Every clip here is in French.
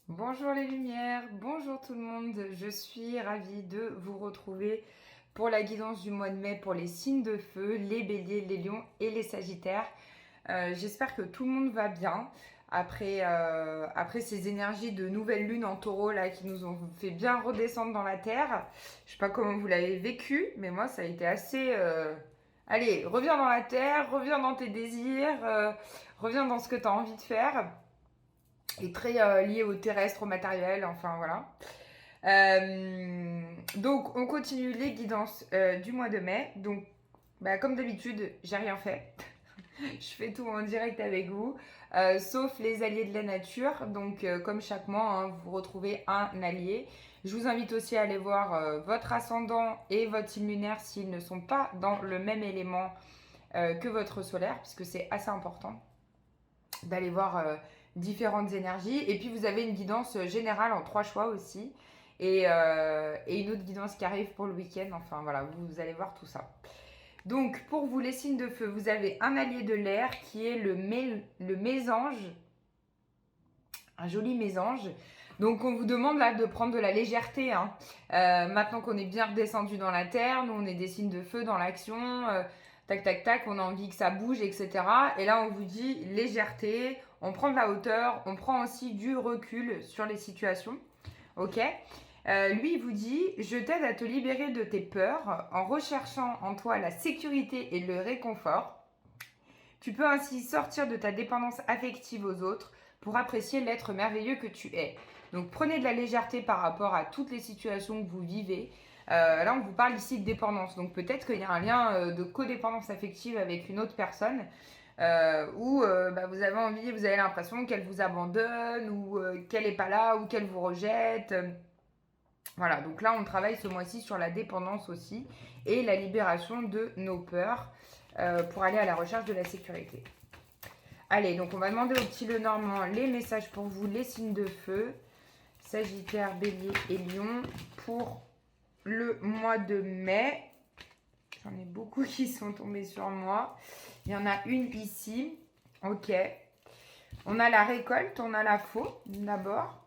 Bonjour les lumières, bonjour tout le monde, je suis ravie de vous retrouver pour la guidance du mois de mai pour les signes de feu, les béliers, les lions et les sagittaires. J'espère que tout le monde va bien après ces énergies de nouvelle lune en taureau là, qui nous ont fait bien redescendre dans la terre. Je sais pas comment vous l'avez vécu, mais moi ça a été assez... Allez, reviens dans la terre, reviens dans tes désirs, reviens dans ce que tu as envie de faire est très lié au terrestre, au matériel, enfin voilà. Donc on continue les guidances du mois de mai. Donc comme d'habitude, j'ai rien fait. Je fais tout en direct avec vous, sauf les alliés de la nature. Donc comme chaque mois, hein, vous retrouvez un allié. Je vous invite aussi à aller voir votre ascendant et votre signe lunaire s'ils ne sont pas dans le même élément que votre solaire, puisque c'est assez important d'aller voir différentes énergies. Et puis vous avez une guidance générale en 3 choix aussi. Et une autre guidance qui arrive pour le week-end. Enfin voilà, vous allez voir tout ça. Donc pour vous les signes de feu, vous avez un allié de l'air qui est le mésange. Un joli mésange. Donc on vous demande là de prendre de la légèreté. Hein. Maintenant qu'on est bien redescendu dans la terre, nous on est des signes de feu dans l'action. Tac tac tac, on a envie que ça bouge, etc. Et là on vous dit légèreté, on prend de la hauteur, on prend aussi du recul sur les situations. Ok. Lui il vous dit, je t'aide à te libérer de tes peurs en recherchant en toi la sécurité et le réconfort. Tu peux ainsi sortir de ta dépendance affective aux autres pour apprécier l'être merveilleux que tu es. Donc prenez de la légèreté par rapport à toutes les situations que vous vivez. Là, on vous parle ici de dépendance. Donc peut-être qu'il y a un lien de codépendance affective avec une autre personne où vous avez envie, vous avez l'impression qu'elle vous abandonne ou qu'elle n'est pas là ou qu'elle vous rejette. Voilà, donc là, on travaille ce mois-ci sur la dépendance aussi et la libération de nos peurs pour aller à la recherche de la sécurité. Allez, donc on va demander au petit Lenormand les messages pour vous, les signes de feu, Sagittaire, Bélier et Lion pour le mois de mai. J'en ai beaucoup qui sont tombés sur moi. Il y en a une ici. Ok. On a la récolte, on a la faux d'abord.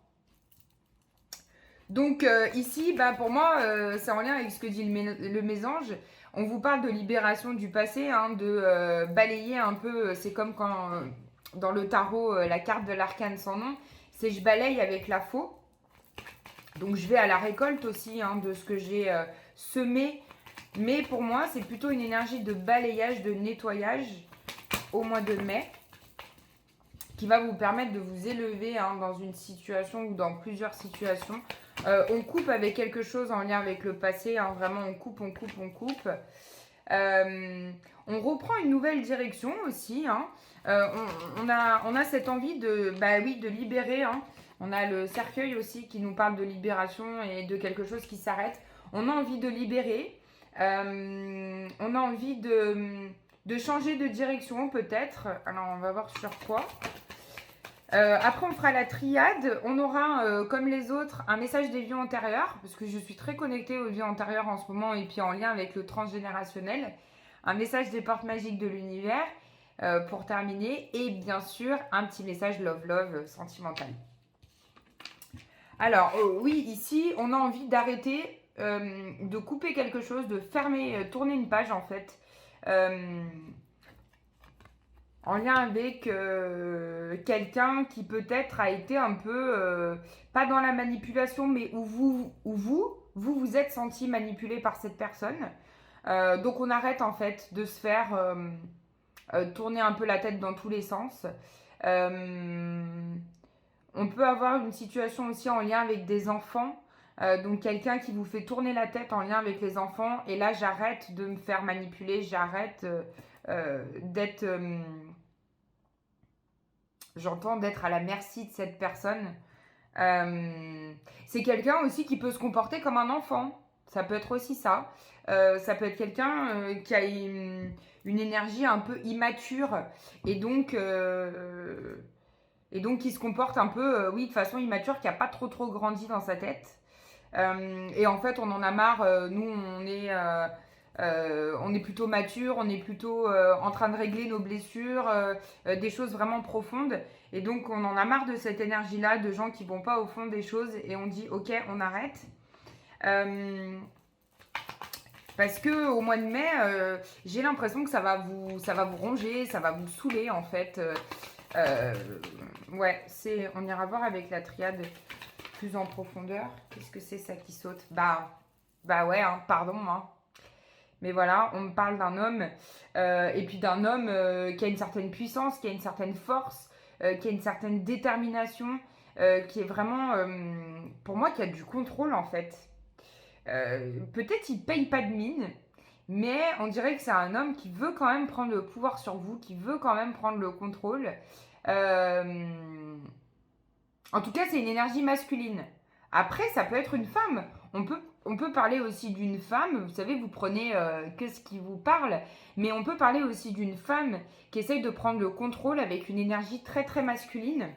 Donc ici, pour moi, c'est en lien avec ce que dit le mésange. On vous parle de libération du passé, hein, de balayer un peu. C'est comme quand dans le tarot, la carte de l'arcane sans nom, c'est je balaye avec la faux. Donc je vais à la récolte aussi hein, de ce que j'ai semé. Mais pour moi, c'est plutôt une énergie de balayage, de nettoyage au mois de mai qui va vous permettre de vous élever hein, dans une situation ou dans plusieurs situations. On coupe avec quelque chose en lien avec le passé. Hein, vraiment, on coupe, on coupe, on coupe. On reprend une nouvelle direction aussi. Hein. On a cette envie de libérer. Hein. On a le cercueil aussi qui nous parle de libération et de quelque chose qui s'arrête. On a envie de libérer. On a envie de changer de direction peut-être. Alors on va voir sur quoi. Après, on fera la triade. On aura, comme les autres, un message des vies antérieures, parce que je suis très connectée aux vies antérieures en ce moment, et puis en lien avec le transgénérationnel. Un message des portes magiques de l'univers, pour terminer. Et bien sûr, un petit message love sentimental. Alors, oui, ici, on a envie d'arrêter, de couper quelque chose, de fermer, tourner une page, en fait. En lien avec quelqu'un qui peut-être a été un peu, pas dans la manipulation, mais où vous êtes senti manipulé par cette personne. Donc on arrête en fait de se faire tourner un peu la tête dans tous les sens. On peut avoir une situation aussi en lien avec des enfants. Donc quelqu'un qui vous fait tourner la tête en lien avec les enfants. Et là, j'arrête de me faire manipuler. J'arrête d'être... j'entends d'être à la merci de cette personne. C'est quelqu'un aussi qui peut se comporter comme un enfant. Ça peut être aussi ça. Ça peut être quelqu'un qui a une énergie un peu immature. Et donc qui se comporte un peu, de façon immature, qui n'a pas trop grandi dans sa tête. Et en fait, on en a marre. Nous, on est plutôt mature, on est plutôt en train de régler nos blessures, des choses vraiment profondes. Et donc, on en a marre de cette énergie-là, de gens qui vont pas au fond des choses et on dit, ok, on arrête. Parce que au mois de mai, j'ai l'impression que ça va vous ronger, ça va vous saouler en fait. Ouais, on ira voir avec la triade plus en profondeur. Qu'est-ce que c'est ça qui saute? Bah ouais, hein, pardon, hein. Mais voilà, on me parle d'un homme, et puis d'un homme qui a une certaine puissance, qui a une certaine force, qui a une certaine détermination, qui est vraiment, pour moi, qui a du contrôle en fait. Peut-être il paye pas de mine, mais on dirait que c'est un homme qui veut quand même prendre le pouvoir sur vous, qui veut quand même prendre le contrôle. En tout cas, c'est une énergie masculine. Après, ça peut être une femme. On peut parler aussi d'une femme. Vous savez, vous prenez que ce qui vous parle. Mais on peut parler aussi d'une femme qui essaye de prendre le contrôle avec une énergie très très masculine.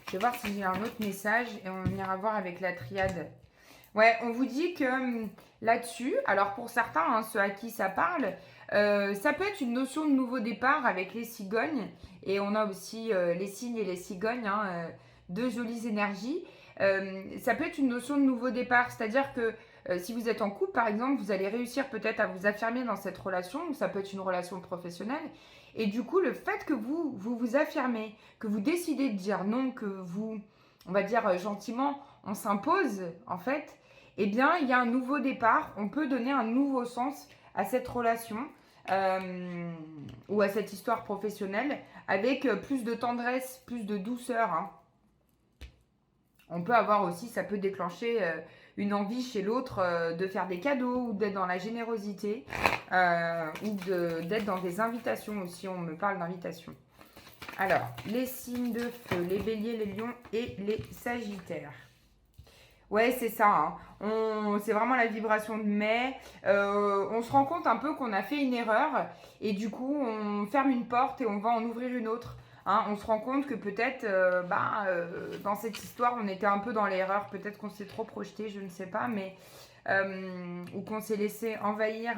Je vais voir si j'ai un autre message et on ira voir avec la triade. Ouais, on vous dit que là-dessus, alors pour certains, hein, ceux à qui ça parle, ça peut être une notion de nouveau départ avec les cigognes. Et on a aussi les cygnes et les cigognes, hein, deux jolies énergies. Ça peut être une notion de nouveau départ, c'est-à-dire que si vous êtes en couple, par exemple, vous allez réussir peut-être à vous affirmer dans cette relation, ou ça peut être une relation professionnelle. Et du coup, le fait que vous affirmez, que vous décidez de dire non, que vous, on va dire gentiment, on s'impose, en fait, eh bien, il y a un nouveau départ. On peut donner un nouveau sens à cette relation ou à cette histoire professionnelle avec plus de tendresse, plus de douceur. Hein. On peut avoir aussi, ça peut déclencher une envie chez l'autre de faire des cadeaux ou d'être dans la générosité ou d'être dans des invitations aussi. On me parle d'invitations. Alors, les signes de feu, les béliers, les lions et les sagittaires. Ouais, c'est ça. Hein. C'est vraiment la vibration de mai. On se rend compte un peu qu'on a fait une erreur et du coup, on ferme une porte et on va en ouvrir une autre. Hein. On se rend compte que peut-être, dans cette histoire, on était un peu dans l'erreur. Peut-être qu'on s'est trop projeté, je ne sais pas, mais ou qu'on s'est laissé envahir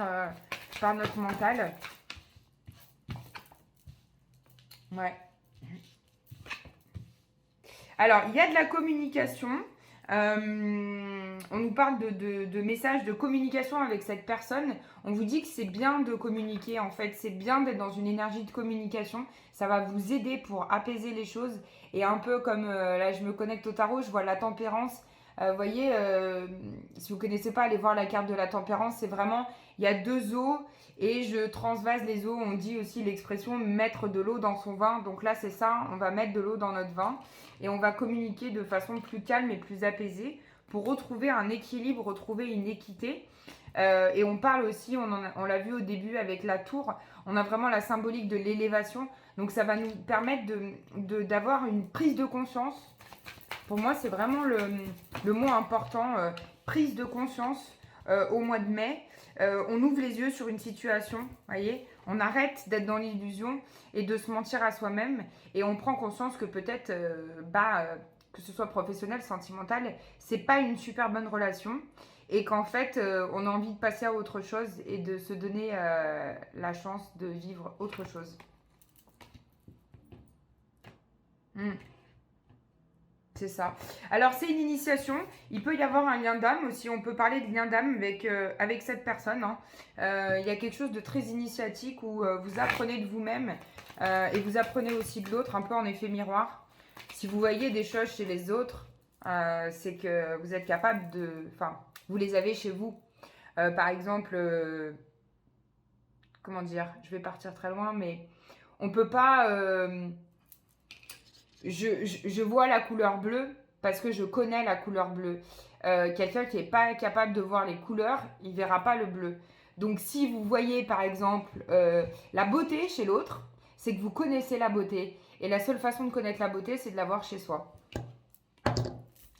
par notre mental. Ouais. Alors, il y a de la communication. On nous parle de messages de communication avec cette personne. On vous dit que c'est bien de communiquer, en fait. C'est bien d'être dans une énergie de communication. Ça va vous aider pour apaiser les choses. Et un peu comme, là, je me connecte au tarot, je vois la tempérance. Vous voyez, si vous ne connaissez pas, allez voir la carte de la tempérance. C'est vraiment, il y a deux eaux et je transvase les eaux. On dit aussi l'expression mettre de l'eau dans son vin. Donc là, c'est ça, on va mettre de l'eau dans notre vin. Et on va communiquer de façon plus calme et plus apaisée pour retrouver un équilibre, retrouver une équité. Et on parle aussi, on l'a vu au début avec la tour, on a vraiment la symbolique de l'élévation. Donc ça va nous permettre d'avoir une prise de conscience. Pour moi, c'est vraiment le mot important, prise de conscience au mois de mai. On ouvre les yeux sur une situation, voyez, on arrête d'être dans l'illusion et de se mentir à soi-même et on prend conscience que peut-être, que ce soit professionnel, sentimental, c'est pas une super bonne relation et qu'en fait, on a envie de passer à autre chose et de se donner la chance de vivre autre chose. C'est ça. Alors, c'est une initiation. Il peut y avoir un lien d'âme aussi. On peut parler de lien d'âme avec cette personne. Hein. Il y a quelque chose de très initiatique où vous apprenez de vous-même et vous apprenez aussi de l'autre, un peu en effet miroir. Si vous voyez des choses chez les autres, c'est que vous êtes capable de... Enfin, vous les avez chez vous. Par exemple, comment dire? Je vais partir très loin, mais on peut pas... je vois la couleur bleue parce que je connais la couleur bleue. Quelqu'un qui n'est pas capable de voir les couleurs, il ne verra pas le bleu. Donc si vous voyez par exemple la beauté chez l'autre, c'est que vous connaissez la beauté. Et la seule façon de connaître la beauté, c'est de la voir chez soi.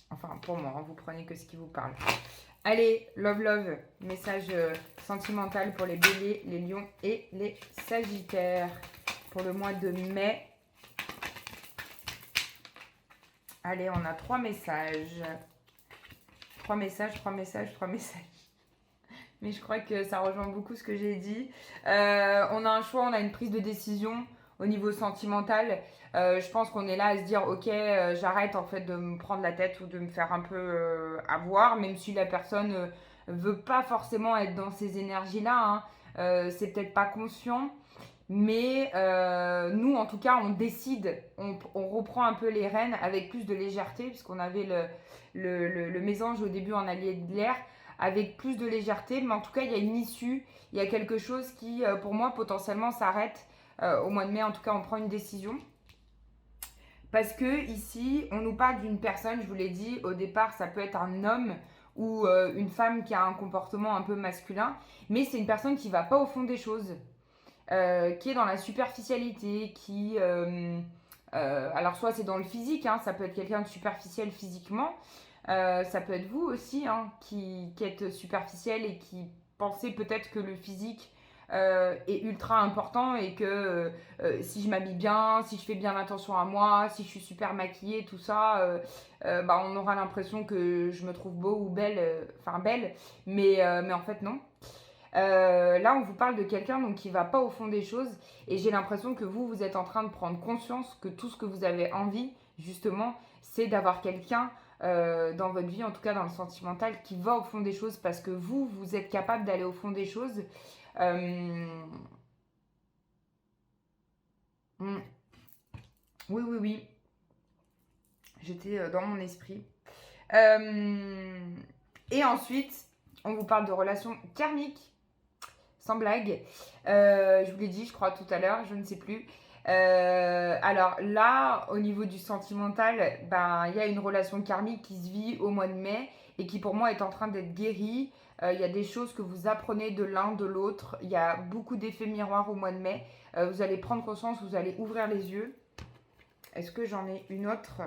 Enfin, pour moi, hein, vous prenez que ce qui vous parle. Allez, love, love, message sentimental pour les béliers, les lions et les sagittaires pour le mois de mai. Allez, on a 3 messages. 3 messages. Mais je crois que ça rejoint beaucoup ce que j'ai dit. On a un choix, on a une prise de décision. au niveau sentimental, je pense qu'on est là à se dire, ok, j'arrête en fait de me prendre la tête ou de me faire un peu avoir, même si la personne veut pas forcément être dans ces énergies-là, hein. C'est peut-être pas conscient, mais nous, en tout cas, on décide, on reprend un peu les rênes avec plus de légèreté, puisqu'on avait le mésange au début en allié de l'air, avec plus de légèreté, mais en tout cas, il y a une issue, il y a quelque chose qui, pour moi, potentiellement s'arrête au mois de mai. En tout cas, on prend une décision. Parce que ici, on nous parle d'une personne, je vous l'ai dit, au départ, ça peut être un homme ou une femme qui a un comportement un peu masculin, mais c'est une personne qui va pas au fond des choses, qui est dans la superficialité, alors soit c'est dans le physique, hein, ça peut être quelqu'un de superficiel physiquement, ça peut être vous aussi, hein, qui êtes superficiel et qui pensez peut-être que le physique est ultra important et que si je m'habille bien, si je fais bien attention à moi, si je suis super maquillée, tout ça, bah, on aura l'impression que je me trouve beau ou belle, enfin belle, mais en fait non. Là, on vous parle de quelqu'un donc qui va pas au fond des choses et j'ai l'impression que vous êtes en train de prendre conscience que tout ce que vous avez envie, justement, c'est d'avoir quelqu'un dans votre vie, en tout cas dans le sentimental, qui va au fond des choses parce que vous êtes capable d'aller au fond des choses. Euh, hmm, oui, oui, oui, j'étais dans mon esprit. Euh, et ensuite, on vous parle de relations karmiques. Sans blague. Je vous l'ai dit, je crois, tout à l'heure, je ne sais plus. Alors là, au niveau du sentimental, ben, il y a une relation karmique qui se vit au mois de mai et qui pour moi est en train d'être guérie. Il y a des choses que vous apprenez de l'un, de l'autre. Il y a beaucoup d'effets miroirs au mois de mai. Vous allez prendre conscience, vous allez ouvrir les yeux. Est-ce que j'en ai une autre?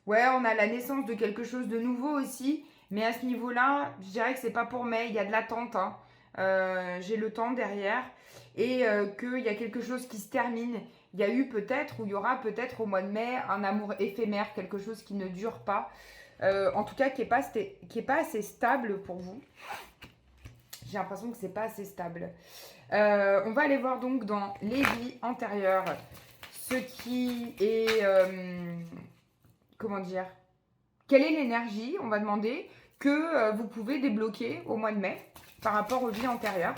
Ouais, on a la naissance de quelque chose de nouveau aussi. Mais à ce niveau-là, je dirais que c'est pas pour mai. Il y a de l'attente, hein. J'ai le temps derrière. Et qu'il y a quelque chose qui se termine. Il y a eu peut-être, ou il y aura peut-être au mois de mai, un amour éphémère, quelque chose qui ne dure pas. En tout cas, qui est pas assez stable pour vous. J'ai l'impression que c'est pas assez stable. On va aller voir donc dans les vies antérieures ce qui est... comment dire? Quelle est l'énergie, on va demander, que vous pouvez débloquer au mois de mai par rapport aux vies antérieures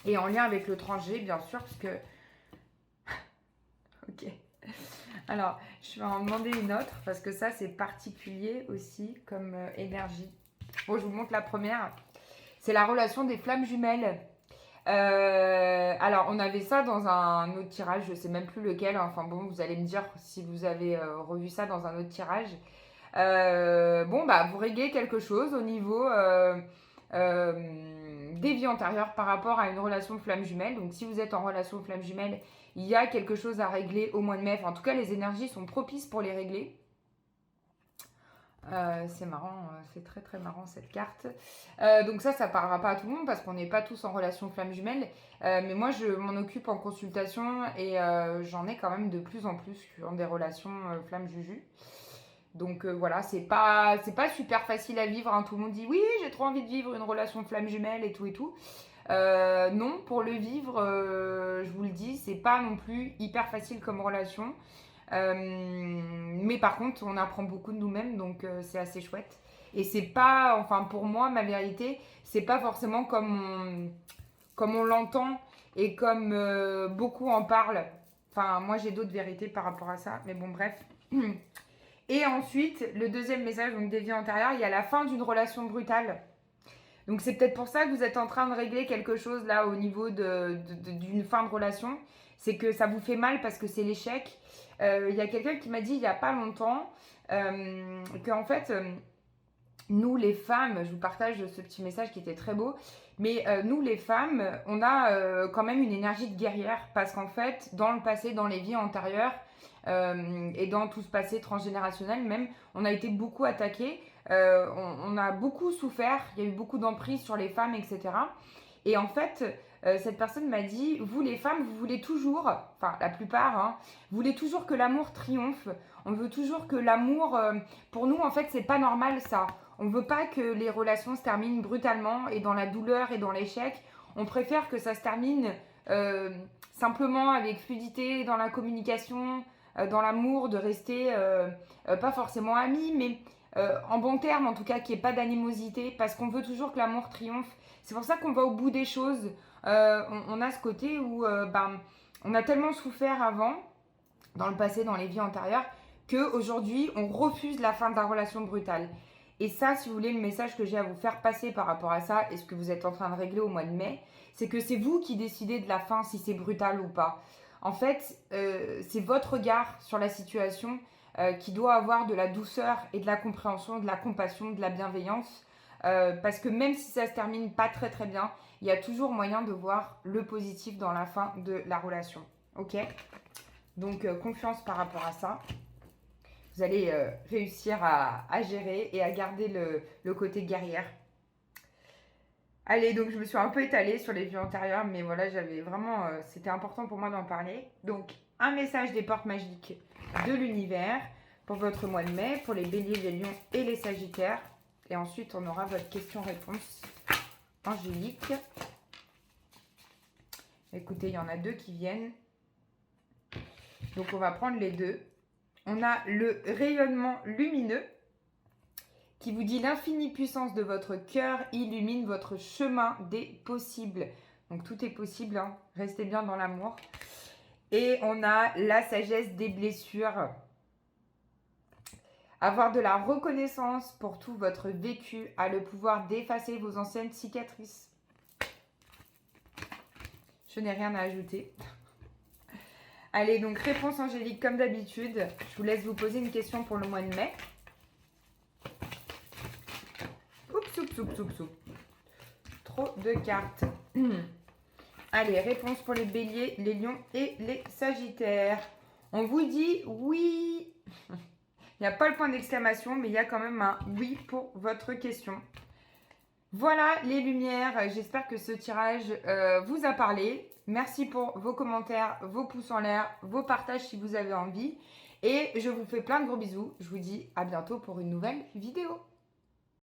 et en lien avec le tranché, bien sûr, parce que... Ok. Alors, je vais en demander une autre parce que ça, c'est particulier aussi comme énergie. Bon, je vous montre la première. C'est la relation des flammes jumelles. Alors, on avait ça dans un autre tirage, je sais même plus lequel. Enfin bon, vous allez me dire si vous avez revu ça dans un autre tirage. Bon, bah, vous réglez quelque chose au niveau des vies antérieures par rapport à une relation flamme jumelle. Donc, si vous êtes en relation flamme jumelle, il y a quelque chose à régler au mois de mai. Enfin, en tout cas, les énergies sont propices pour les régler. C'est marrant, c'est très très marrant cette carte. Donc ça parlera pas à tout le monde parce qu'on n'est pas tous en relation flamme jumelle. Mais moi, je m'en occupe en consultation et j'en ai quand même de plus en plus dans des relations flamme juju. Donc voilà, c'est pas super facile à vivre, hein. Tout le monde dit oui, j'ai trop envie de vivre une relation flamme jumelle et tout et tout. Non, pour le vivre, je vous le dis, c'est pas non plus hyper facile comme relation. Mais par contre, on apprend beaucoup de nous-mêmes, donc c'est assez chouette. Et c'est pas, enfin pour moi, ma vérité, c'est pas forcément comme on l'entend et comme beaucoup en parlent. Enfin, moi j'ai d'autres vérités par rapport à ça, mais bon, bref. Et ensuite, le deuxième message, donc des vies antérieures, il y a la fin d'une relation brutale. Donc c'est peut-être pour ça que vous êtes en train de régler quelque chose là au niveau d'une fin de relation. C'est que ça vous fait mal parce que c'est l'échec. Il y a quelqu'un qui m'a dit il n'y a pas longtemps qu'en fait, nous les femmes, je vous partage ce petit message qui était très beau, mais nous les femmes, on a quand même une énergie de guerrière parce qu'en fait, dans le passé, dans les vies antérieures, et dans tout ce passé transgénérationnel même, on a été beaucoup attaqués, on a beaucoup souffert, il y a eu beaucoup d'emprise sur les femmes, etc. Et en fait, cette personne m'a dit, vous les femmes, vous voulez toujours, enfin la plupart, hein, vous voulez toujours que l'amour triomphe, on veut toujours que l'amour, pour nous en fait c'est pas normal ça, on veut pas que les relations se terminent brutalement et dans la douleur et dans l'échec, on préfère que ça se termine simplement avec fluidité dans la communication, dans l'amour, de rester pas forcément amis, mais en bon terme en tout cas, qu'il n'y ait pas d'animosité, parce qu'on veut toujours que l'amour triomphe. C'est pour ça qu'on va au bout des choses. On a ce côté où on a tellement souffert avant, dans le passé, dans les vies antérieures, qu'aujourd'hui, on refuse la fin de la relation brutale. Et ça, si vous voulez, le message que j'ai à vous faire passer par rapport à ça, et ce que vous êtes en train de régler au mois de mai, c'est que c'est vous qui décidez de la fin, si c'est brutal ou pas. En fait, c'est votre regard sur la situation qui doit avoir de la douceur et de la compréhension, de la compassion, de la bienveillance. Parce que même si ça se termine pas très très bien, il y a toujours moyen de voir le positif dans la fin de la relation. Ok ? Donc, confiance par rapport à ça. Vous allez réussir à gérer et à garder le côté guerrière. Allez, donc je me suis un peu étalée sur les vies antérieures, mais voilà, j'avais vraiment, c'était important pour moi d'en parler. Donc, un message des portes magiques de l'univers pour votre mois de mai, pour les béliers, les lions et les sagittaires. Et ensuite, on aura votre question-réponse angélique. Écoutez, il y en a 2 qui viennent. Donc, on va prendre les 2. On a le rayonnement lumineux qui vous dit l'infinie puissance de votre cœur illumine votre chemin des possibles. Donc, tout est possible, hein. Restez bien dans l'amour. Et on a la sagesse des blessures. Avoir de la reconnaissance pour tout votre vécu a le pouvoir d'effacer vos anciennes cicatrices. Je n'ai rien à ajouter. Allez, donc réponse angélique comme d'habitude. Je vous laisse vous poser une question pour le mois de mai. Oups. Trop de cartes. Allez, réponse pour les béliers, les lions et les sagittaires. On vous dit oui. Il n'y a pas le point d'exclamation, mais il y a quand même un oui pour votre question. Voilà les lumières. J'espère que ce tirage vous a parlé. Merci pour vos commentaires, vos pouces en l'air, vos partages si vous avez envie. Et je vous fais plein de gros bisous. Je vous dis à bientôt pour une nouvelle vidéo.